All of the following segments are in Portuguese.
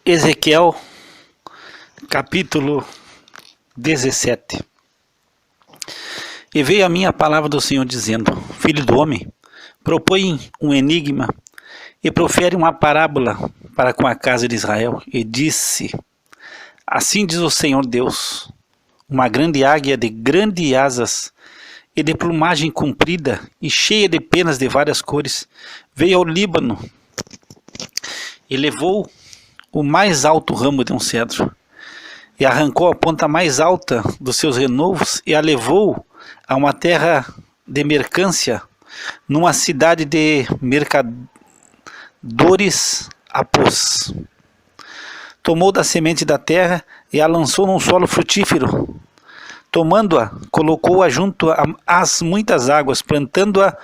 Ezequiel, capítulo 17. E veio a mim a palavra do Senhor dizendo: Filho do homem, propõe um enigma e profere uma parábola para com a casa de Israel. E disse: Assim diz o Senhor Deus: uma grande águia de grandes asas e de plumagem comprida e cheia de penas de várias cores, veio ao Líbano e levou o mais alto ramo de um cedro, e arrancou a ponta mais alta dos seus renovos, e a levou a uma terra de mercância, numa cidade de mercadores a pôs. Tomou da semente da terra e a lançou num solo frutífero. Tomando-a, colocou-a junto às muitas águas, plantando-a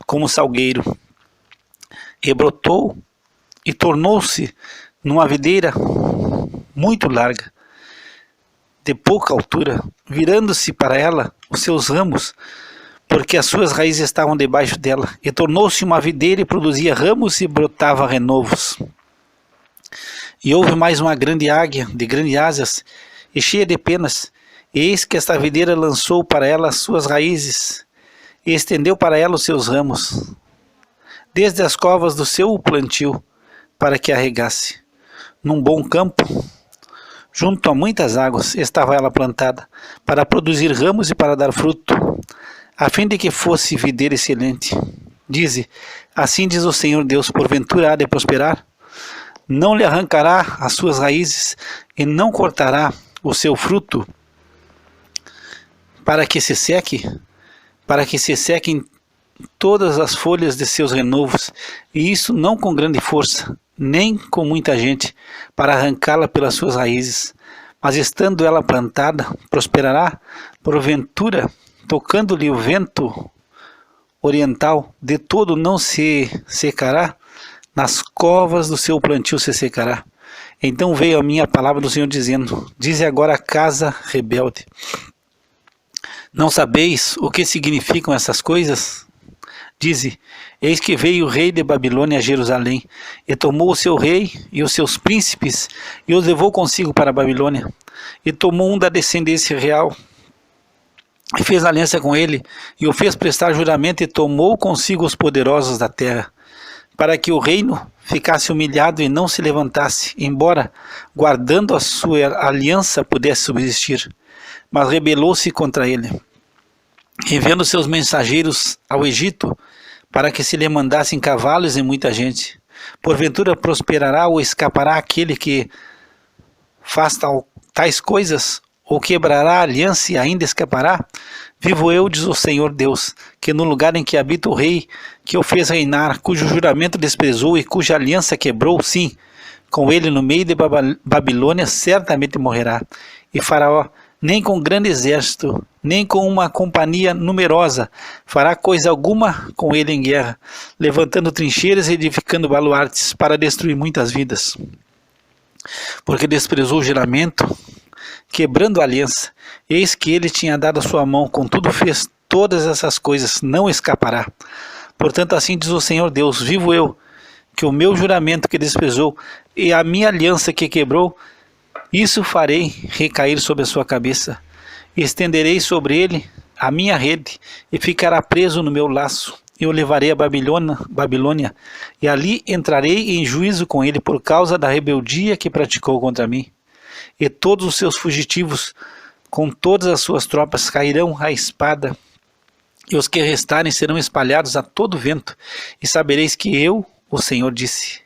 como salgueiro. E brotou e tornou-se numa videira muito larga, de pouca altura, virando-se para ela os seus ramos, porque as suas raízes estavam debaixo dela, e tornou-se uma videira e produzia ramos e brotava renovos. E houve mais uma grande águia, de grandes asas, e cheia de penas, e eis que esta videira lançou para ela as suas raízes, e estendeu para ela os seus ramos, desde as covas do seu plantio, para que a regasse. Num bom campo, junto a muitas águas, estava ela plantada, para produzir ramos e para dar fruto, a fim de que fosse videira excelente. Dize: assim diz o Senhor Deus: porventura há de prosperar? Não lhe arrancará as suas raízes e não cortará o seu fruto, para que se sequem todas as folhas de seus renovos, e isso não com grande força, nem com muita gente, para arrancá-la pelas suas raízes. Mas estando ela plantada, prosperará. Porventura, tocando-lhe o vento oriental, de todo não se secará, nas covas do seu plantio se secará. Então veio a mim a palavra do Senhor dizendo: dize agora a casa rebelde: não sabeis o que significam essas coisas? Dize: eis que veio o rei de Babilônia a Jerusalém, e tomou o seu rei e os seus príncipes, e os levou consigo para a Babilônia, e tomou um da descendência real, e fez aliança com ele, e o fez prestar juramento, e tomou consigo os poderosos da terra, para que o reino ficasse humilhado e não se levantasse, embora, guardando a sua aliança, pudesse subsistir. Mas rebelou-se contra ele, enviando seus mensageiros ao Egito, para que se lhe mandassem cavalos e muita gente. Porventura prosperará ou escapará aquele que faz tais coisas, ou quebrará a aliança e ainda escapará? Vivo eu, diz o Senhor Deus, que no lugar em que habita o rei, que o fez reinar, cujo juramento desprezou e cuja aliança quebrou, sim, com ele no meio de Babilônia, certamente morrerá. E Faraó, nem com grande exército, nem com uma companhia numerosa, fará coisa alguma com ele em guerra, levantando trincheiras e edificando baluartes, para destruir muitas vidas. Porque desprezou o juramento, quebrando a aliança, eis que ele tinha dado a sua mão, contudo fez todas essas coisas, não escapará. Portanto, assim diz o Senhor Deus: vivo eu, que o meu juramento que desprezou e a minha aliança que quebrou, isso farei recair sobre a sua cabeça, e estenderei sobre ele a minha rede, e ficará preso no meu laço. Eu o levarei a Babilônia, e ali entrarei em juízo com ele por causa da rebeldia que praticou contra mim. E todos os seus fugitivos, com todas as suas tropas, cairão à espada, e os que restarem serão espalhados a todo vento, e sabereis que eu, o Senhor, disse.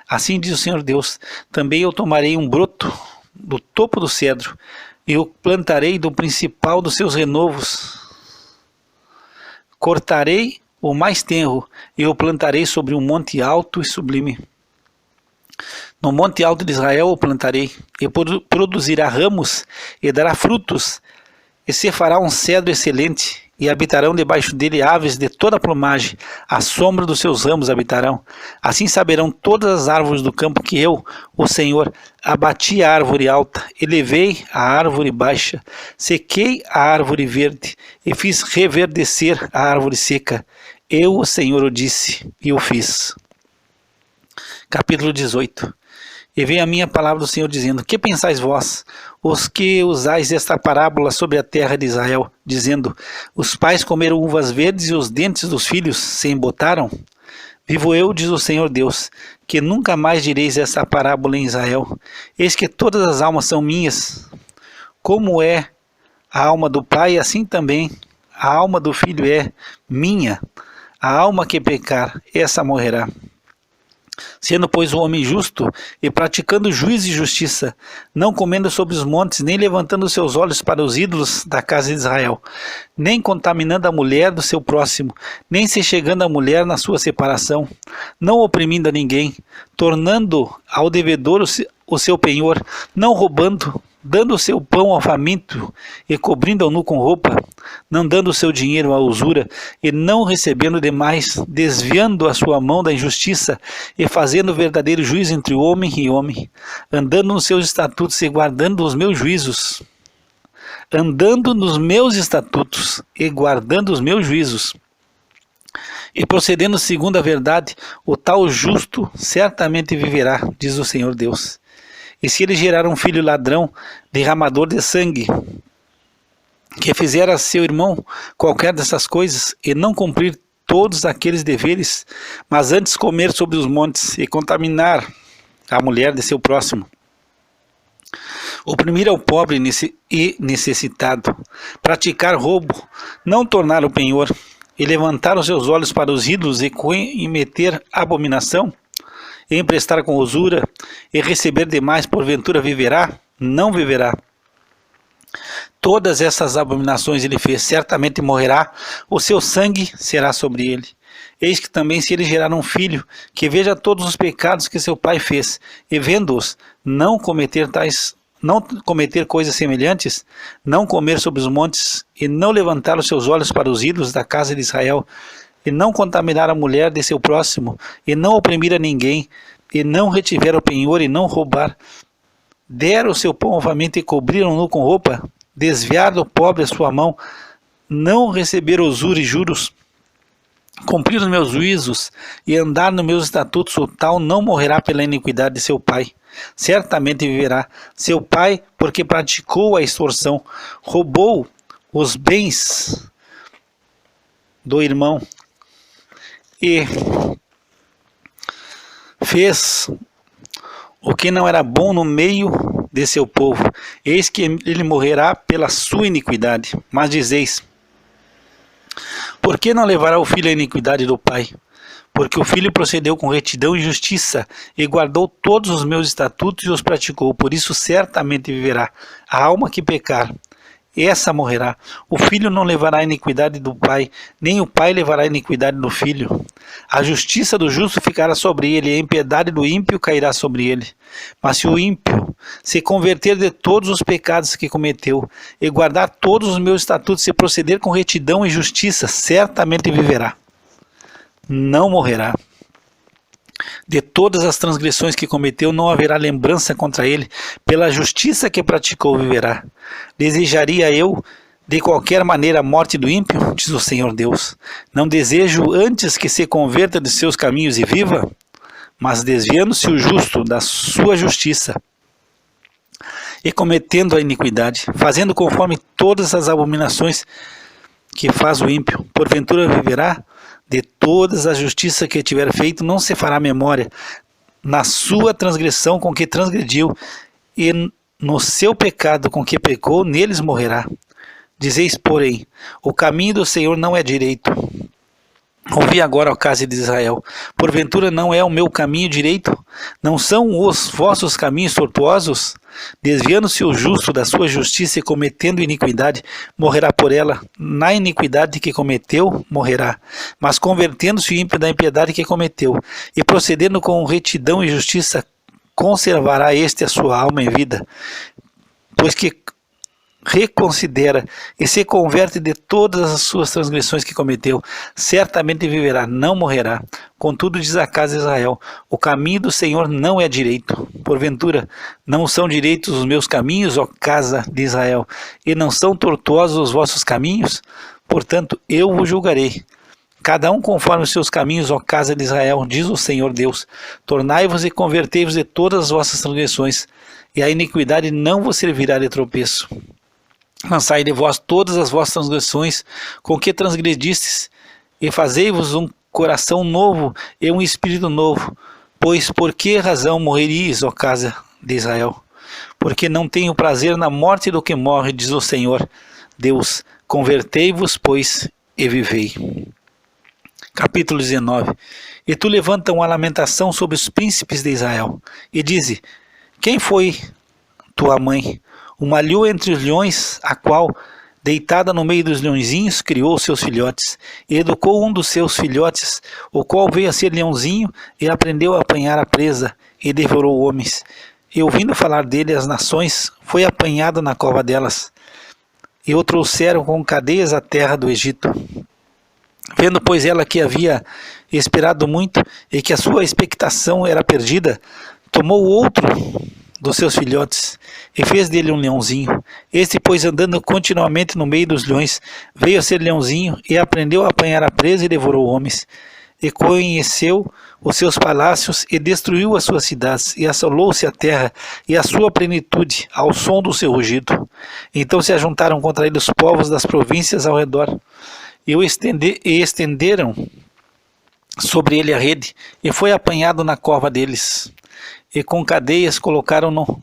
Assim diz o Senhor Deus: também eu tomarei um broto do topo do cedro, e o plantarei do principal dos seus renovos. Cortarei o mais tenro, e o plantarei sobre um monte alto e sublime. No monte alto de Israel o plantarei, e produzirá ramos, e dará frutos, e se fará um cedro excelente, e habitarão debaixo dele aves de toda a plumagem, à sombra dos seus ramos habitarão. Assim saberão todas as árvores do campo que eu, o Senhor, abati a árvore alta, elevei a árvore baixa, sequei a árvore verde, e fiz reverdecer a árvore seca. Eu, o Senhor, o disse, e o fiz. Capítulo 18. E veio a minha palavra do Senhor dizendo: que pensais vós, os que usais esta parábola sobre a terra de Israel, dizendo: os pais comeram uvas verdes e os dentes dos filhos se embotaram? Vivo eu, diz o Senhor Deus, que nunca mais direis essa parábola em Israel. Eis que todas as almas são minhas. Como é a alma do pai, assim também a alma do filho é minha. A alma que pecar, essa morrerá. Sendo, pois, o homem justo e praticando juízo e justiça, não comendo sobre os montes, nem levantando seus olhos para os ídolos da casa de Israel, nem contaminando a mulher do seu próximo, nem se chegando à mulher na sua separação, não oprimindo a ninguém, tornando ao devedor o seu penhor, não roubando, dando o seu pão ao faminto e cobrindo ao nu com roupa, não dando o seu dinheiro à usura e não recebendo demais, desviando a sua mão da injustiça e fazendo verdadeiro juízo entre homem e homem, andando nos seus estatutos e guardando os meus juízos, andando nos meus estatutos e guardando os meus juízos, e procedendo segundo a verdade, o tal justo certamente viverá, diz o Senhor Deus. E se ele gerar um filho ladrão, derramador de sangue, que fizer a seu irmão qualquer dessas coisas, e não cumprir todos aqueles deveres, mas antes comer sobre os montes, e contaminar a mulher de seu próximo, oprimir ao pobre e necessitado, praticar roubo, não tornar o penhor, e levantar os seus olhos para os ídolos, e cometer abominação, e emprestar com usura, e receber demais, porventura viverá? Não viverá. Todas essas abominações ele fez, certamente morrerá, o seu sangue será sobre ele. Eis que também se ele gerar um filho, que veja todos os pecados que seu pai fez, e vendo-os, não cometer coisas semelhantes, não comer sobre os montes, e não levantar os seus olhos para os ídolos da casa de Israel, e não contaminar a mulher de seu próximo, e não oprimir a ninguém, e não retiver o penhor, e não roubar, der o seu pão ao faminto e cobriram-no com roupa, desviar do pobre a sua mão, não receber usura e juros, cumprir os meus juízos e andar nos meus estatutos, o tal não morrerá pela iniquidade de seu pai, certamente viverá. Seu pai, porque praticou a extorsão, roubou os bens do irmão e fez o que não era bom no meio de seu povo, eis que ele morrerá pela sua iniquidade. Mas dizeis: por que não levará o filho a iniquidade do pai? Porque o filho procedeu com retidão e justiça, e guardou todos os meus estatutos e os praticou, por isso certamente viverá. A alma que pecar, essa morrerá. O filho não levará a iniquidade do pai, nem o pai levará a iniquidade do filho. A justiça do justo ficará sobre ele, e a impiedade do ímpio cairá sobre ele. Mas se o ímpio se converter de todos os pecados que cometeu, e guardar todos os meus estatutos, e proceder com retidão e justiça, certamente viverá. Não morrerá. De todas as transgressões que cometeu, não haverá lembrança contra ele. Pela justiça que praticou, viverá. Desejaria eu, de qualquer maneira, a morte do ímpio? Diz o Senhor Deus. Não desejo antes que se converta de seus caminhos e viva? Mas desviando-se o justo da sua justiça, e cometendo a iniquidade, fazendo conforme todas as abominações que faz o ímpio, porventura viverá? De todas as justiças que tiver feito, não se fará memória. Na sua transgressão com que transgrediu, e no seu pecado com que pecou, neles morrerá. Dizeis, porém, o caminho do Senhor não é direito. Ouvi agora, ó casa de Israel, porventura não é o meu caminho direito? Não são os vossos caminhos tortuosos? Desviando-se o justo da sua justiça e cometendo iniquidade, morrerá por ela. Na iniquidade que cometeu, morrerá. Mas convertendo-se o ímpio da impiedade que cometeu, e procedendo com retidão e justiça, conservará este a sua alma em vida. Pois que reconsidera e se converte de todas as suas transgressões que cometeu, certamente viverá, não morrerá. Contudo, diz a casa de Israel, o caminho do Senhor não é direito. Porventura, não são direitos os meus caminhos, ó casa de Israel, e não são tortuosos os vossos caminhos? Portanto, eu vos julgarei, cada um conforme os seus caminhos, ó casa de Israel, diz o Senhor Deus. Tornai-vos e convertei-vos de todas as vossas transgressões, e a iniquidade não vos servirá de tropeço. Lançai de vós todas as vossas transgressões com que transgredistes, e fazei-vos um coração novo e um espírito novo. Pois por que razão morreríeis, ó casa de Israel? Porque não tenho prazer na morte do que morre, diz o Senhor Deus. Convertei-vos, pois, e vivei. Capítulo 19. E tu levanta uma lamentação sobre os príncipes de Israel, e dize: quem foi tua mãe? Uma leoa entre os leões, a qual, deitada no meio dos leõezinhos, criou seus filhotes, e educou um dos seus filhotes, o qual veio a ser leãozinho, e aprendeu a apanhar a presa, e devorou homens. E ouvindo falar dele as nações, foi apanhado na cova delas, e o trouxeram com cadeias à terra do Egito. Vendo, pois, ela que havia esperado muito, e que a sua expectação era perdida, tomou outro dos seus filhotes, e fez dele um leãozinho. Este, pois, andando continuamente no meio dos leões, veio a ser leãozinho, e aprendeu a apanhar a presa, e devorou homens. E conheceu os seus palácios, e destruiu as suas cidades, e assolou-se a terra, e a sua plenitude, ao som do seu rugido. Então se ajuntaram contra ele os povos das províncias ao redor, e estenderam sobre ele a rede, e foi apanhado na cova deles. E com cadeias colocaram-no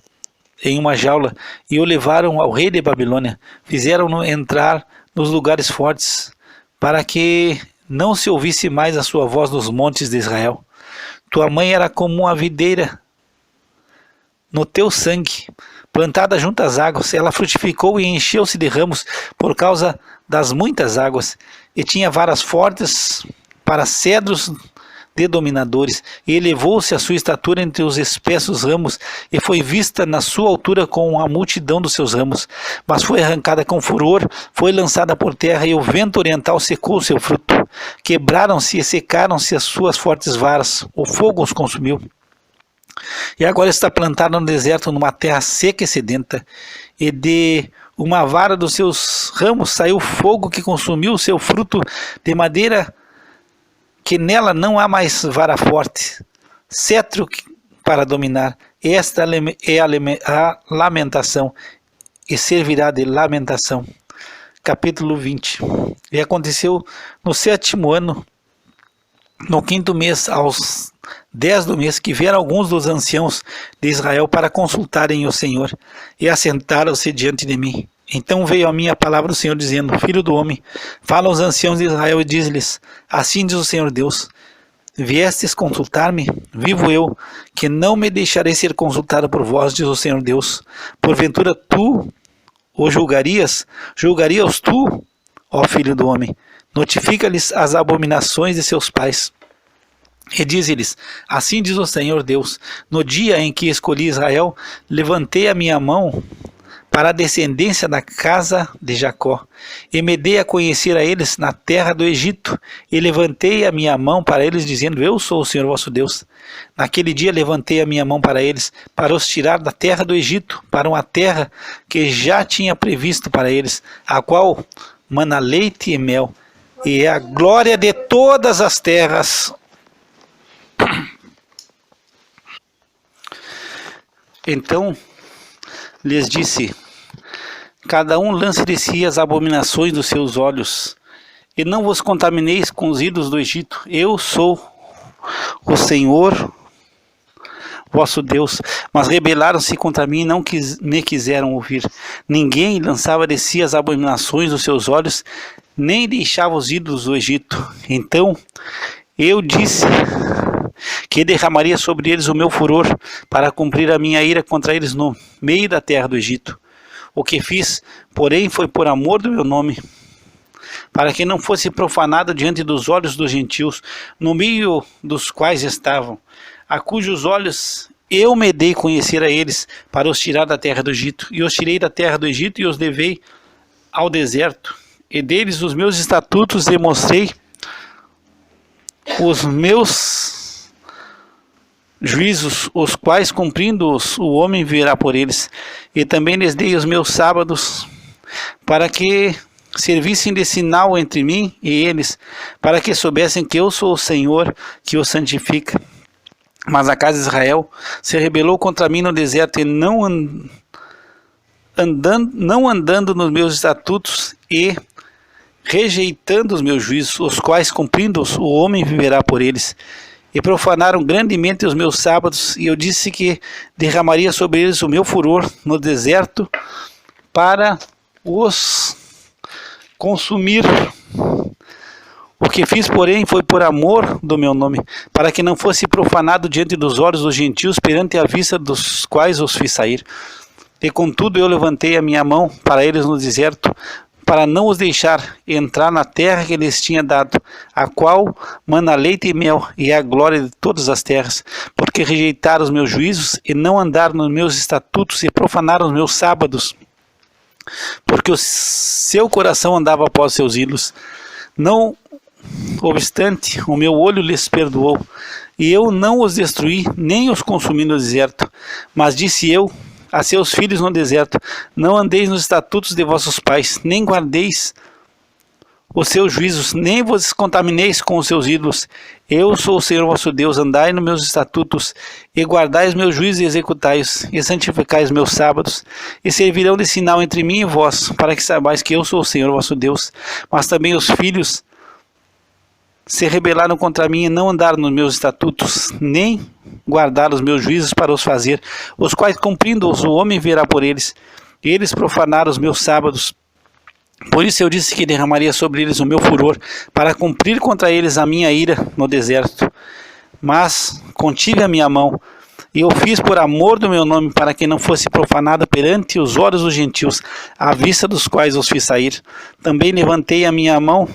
em uma jaula, e o levaram ao rei de Babilônia. Fizeram-no entrar nos lugares fortes, para que não se ouvisse mais a sua voz nos montes de Israel. Tua mãe era como uma videira no teu sangue, plantada junto às águas. Ela frutificou e encheu-se de ramos por causa das muitas águas, e tinha varas fortes para cedros de dominadores, e elevou-se a sua estatura entre os espessos ramos, e foi vista na sua altura com a multidão dos seus ramos. Mas foi arrancada com furor, foi lançada por terra, e o vento oriental secou o seu fruto. Quebraram-se e secaram-se as suas fortes varas, o fogo os consumiu. E agora está plantada no deserto, numa terra seca e sedenta, e de uma vara dos seus ramos saiu fogo que consumiu o seu fruto, de madeira que nela não há mais vara forte, cetro para dominar. Esta é a lamentação, e servirá de lamentação. Capítulo 20. E aconteceu no 7º ano, no 5º mês, aos 10 do mês, que vieram alguns dos anciãos de Israel para consultarem o Senhor, e assentaram-se diante de mim. Então veio a mim a palavra do Senhor, dizendo: Filho do homem, fala aos anciãos de Israel e diz-lhes: assim diz o Senhor Deus, viestes consultar-me? Vivo eu, que não me deixarei ser consultado por vós, diz o Senhor Deus. Porventura tu o julgarias? Julgarias tu, ó filho do homem? Notifica-lhes as abominações de seus pais, e dize-lhes: assim diz o Senhor Deus, no dia em que escolhi Israel, levantei a minha mão para a descendência da casa de Jacó, e me dei a conhecer a eles na terra do Egito, e levantei a minha mão para eles, dizendo: eu sou o Senhor vosso Deus. Naquele dia levantei a minha mão para eles, para os tirar da terra do Egito, para uma terra que já tinha previsto para eles, a qual mana leite e mel, e é a glória de todas as terras. Então lhes disse: cada um lance de si as abominações dos seus olhos, e não vos contamineis com os ídolos do Egito. Eu sou o Senhor vosso Deus. Mas rebelaram-se contra mim e não me quiseram ouvir. Ninguém lançava de si as abominações dos seus olhos, nem deixava os ídolos do Egito. Então eu disse que derramaria sobre eles o meu furor, para cumprir a minha ira contra eles no meio da terra do Egito. O que fiz, porém, foi por amor do meu nome, para que não fosse profanado diante dos olhos dos gentios, no meio dos quais estavam, a cujos olhos eu me dei conhecer a eles, para os tirar da terra do Egito. E os tirei da terra do Egito e os levei ao deserto, e deles os meus estatutos demonstrei, os meus juízos, os quais, cumprindo-os, o homem virá por eles. E também lhes dei os meus sábados, para que servissem de sinal entre mim e eles, para que soubessem que eu sou o Senhor que os santifica. Mas a casa de Israel se rebelou contra mim no deserto, e não andando nos meus estatutos e rejeitando os meus juízos, os quais, cumprindo-os, o homem viverá por eles. E profanaram grandemente os meus sábados, e eu disse que derramaria sobre eles o meu furor no deserto para os consumir. O que fiz, porém, foi por amor do meu nome, para que não fosse profanado diante dos olhos dos gentios, perante a vista dos quais os fiz sair. E contudo eu levantei a minha mão para eles no deserto, para não os deixar entrar na terra que lhes tinha dado, a qual mana leite e mel, e é a glória de todas as terras, porque rejeitaram os meus juízos, e não andaram nos meus estatutos, e profanaram os meus sábados, porque o seu coração andava após seus ídolos. Não obstante, o meu olho lhes perdoou, e eu não os destruí, nem os consumi no deserto. Mas disse eu a seus filhos no deserto: não andeis nos estatutos de vossos pais, nem guardeis os seus juízos, nem vos contamineis com os seus ídolos. Eu sou o Senhor vosso Deus, andai nos meus estatutos, e guardai os meus juízos e executai-os, e santificai os meus sábados, e servirão de sinal entre mim e vós, para que saibais que eu sou o Senhor vosso Deus. Mas também os filhos se rebelaram contra mim e não andaram nos meus estatutos, nem guardaram os meus juízos para os fazer, os quais, cumprindo-os, o homem verá por eles. Eles profanaram os meus sábados. Por isso eu disse que derramaria sobre eles o meu furor, para cumprir contra eles a minha ira no deserto. Mas contive a minha mão, e eu fiz por amor do meu nome, para que não fosse profanada perante os olhos dos gentios, à vista dos quais os fiz sair. Também levantei a minha mão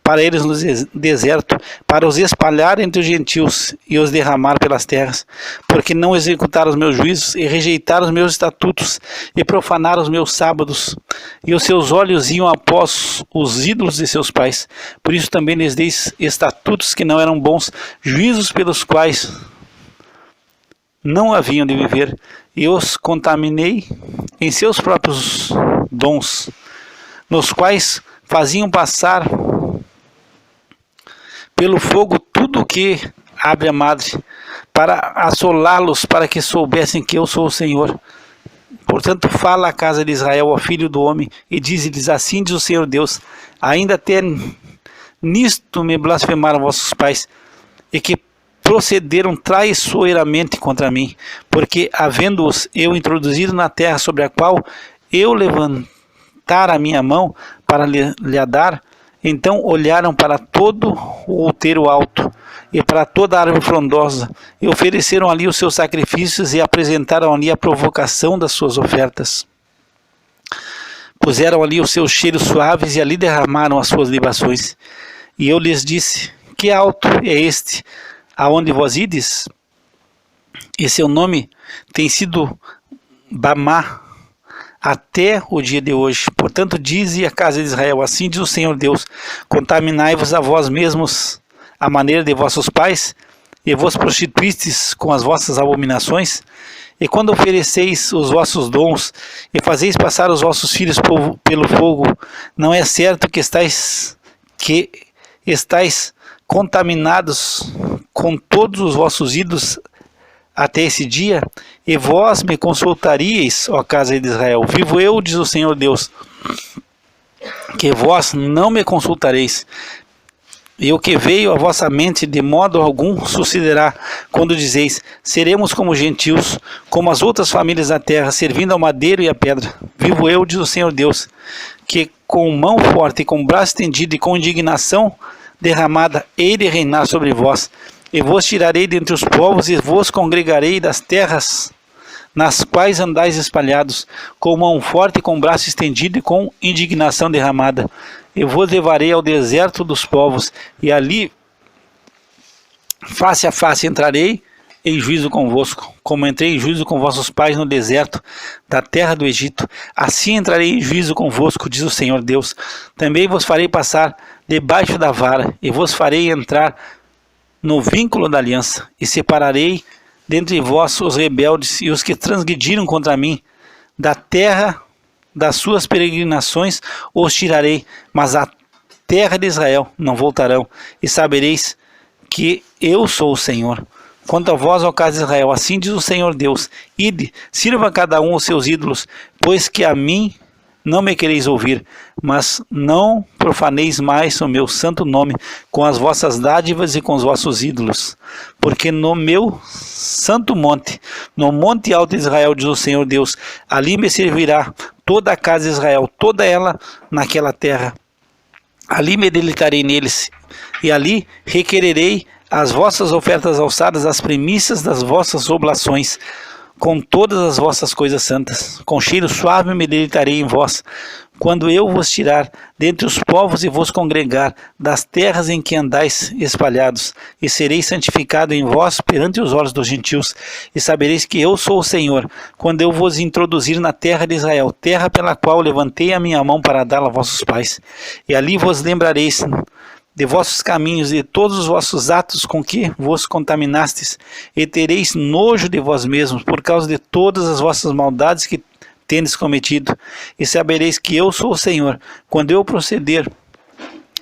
para eles no deserto, para os espalhar entre os gentios e os derramar pelas terras, porque não executaram os meus juízos e rejeitaram os meus estatutos e profanaram os meus sábados, e os seus olhos iam após os ídolos de seus pais. Por isso também lhes dei estatutos que não eram bons, juízos pelos quais não haviam de viver, e os contaminei em seus próprios dons, nos quais faziam passar pelo fogo tudo o que abre a madre, para assolá-los, para que soubessem que eu sou o Senhor. Portanto, fala a casa de Israel, ao filho do homem, e diz-lhes: assim diz o Senhor Deus, ainda até nisto me blasfemaram vossos pais, e que procederam traiçoeiramente contra mim, porque, havendo-os eu introduzido na terra sobre a qual eu levantara a minha mão para lhe dar, então olharam para todo o outeiro alto e para toda a árvore frondosa, e ofereceram ali os seus sacrifícios e apresentaram ali a provocação das suas ofertas. Puseram ali os seus cheiros suaves e ali derramaram as suas libações. E eu lhes disse: que alto é este aonde vós ides? E seu nome tem sido Bamá até o dia de hoje. Portanto, dize a casa de Israel: assim diz o Senhor Deus, contaminai-vos a vós mesmos a maneira de vossos pais, e vos prostituístes com as vossas abominações, e quando ofereceis os vossos dons, e fazeis passar os vossos filhos pelo fogo, não é certo que estáis contaminados com todos os vossos ídolos até esse dia? E vós me consultaríeis, ó casa de Israel. Vivo eu, diz o Senhor Deus, que vós não me consultareis. E o que veio à vossa mente de modo algum sucederá, quando dizeis: seremos como gentios, como as outras famílias da terra, servindo ao madeiro e à pedra. Vivo eu, diz o Senhor Deus, que com mão forte, e com braço estendido, e com indignação derramada, hei de reinar sobre vós. E vos tirarei dentre os povos, e vos congregarei das terras nas quais andais espalhados, com mão forte, com braço estendido e com indignação derramada. E vos levarei ao deserto dos povos, e ali face a face entrarei em juízo convosco, como entrei em juízo com vossos pais no deserto da terra do Egito. Assim entrarei em juízo convosco, diz o Senhor Deus. Também vos farei passar debaixo da vara, e vos farei entrar no vínculo da aliança, e separarei dentre vós os rebeldes e os que transgrediram contra mim da terra das suas peregrinações os tirarei, mas a terra de Israel não voltarão, e sabereis que eu sou o Senhor. Quanto a vós, ó casa de Israel, assim diz o Senhor Deus: ide, sirva cada um os seus ídolos, pois que a mim não me quereis ouvir, mas não profaneis mais o meu santo nome com as vossas dádivas e com os vossos ídolos. Porque no meu santo monte, no monte alto de Israel, diz o Senhor Deus, ali me servirá toda a casa de Israel, toda ela naquela terra. Ali me deleitarei neles, e ali requererei as vossas ofertas alçadas, as primícias das vossas oblações, com todas as vossas coisas santas. Com cheiro suave me deleitarei em vós, quando eu vos tirar dentre os povos e vos congregar das terras em que andais espalhados, e serei santificado em vós perante os olhos dos gentios, e sabereis que eu sou o Senhor, quando eu vos introduzir na terra de Israel, terra pela qual levantei a minha mão para dá-la a vossos pais. E ali vos lembrareis de vossos caminhos e de todos os vossos atos com que vos contaminastes, e tereis nojo de vós mesmos, por causa de todas as vossas maldades que tendes cometido, e sabereis que eu sou o Senhor, quando eu proceder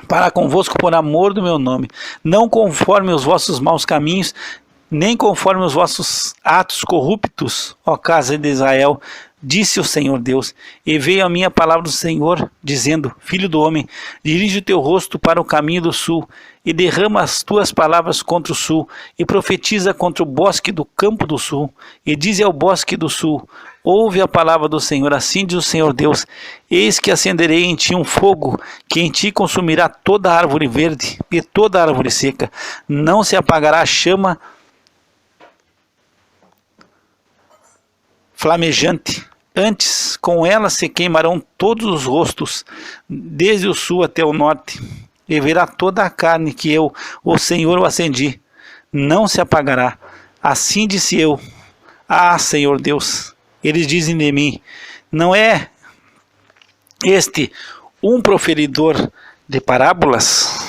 para convosco por amor do meu nome, não conforme os vossos maus caminhos, nem conforme os vossos atos corruptos, ó casa de Israel, disse o Senhor Deus. E veio a minha palavra do Senhor, dizendo: filho do homem, dirige o teu rosto para o caminho do sul, e derrama as tuas palavras contra o sul, e profetiza contra o bosque do campo do sul, e dize ao bosque do sul: ouve a palavra do Senhor, assim diz o Senhor Deus: eis que acenderei em ti um fogo, que em ti consumirá toda a árvore verde e toda a árvore seca, não se apagará a chama flamejante, antes com ela se queimarão todos os rostos, desde o sul até o norte, e verá toda a carne que eu, o Senhor, o acendi, não se apagará. Assim disse eu: ah, Senhor Deus, eles dizem de mim: não é este um proferidor de parábolas?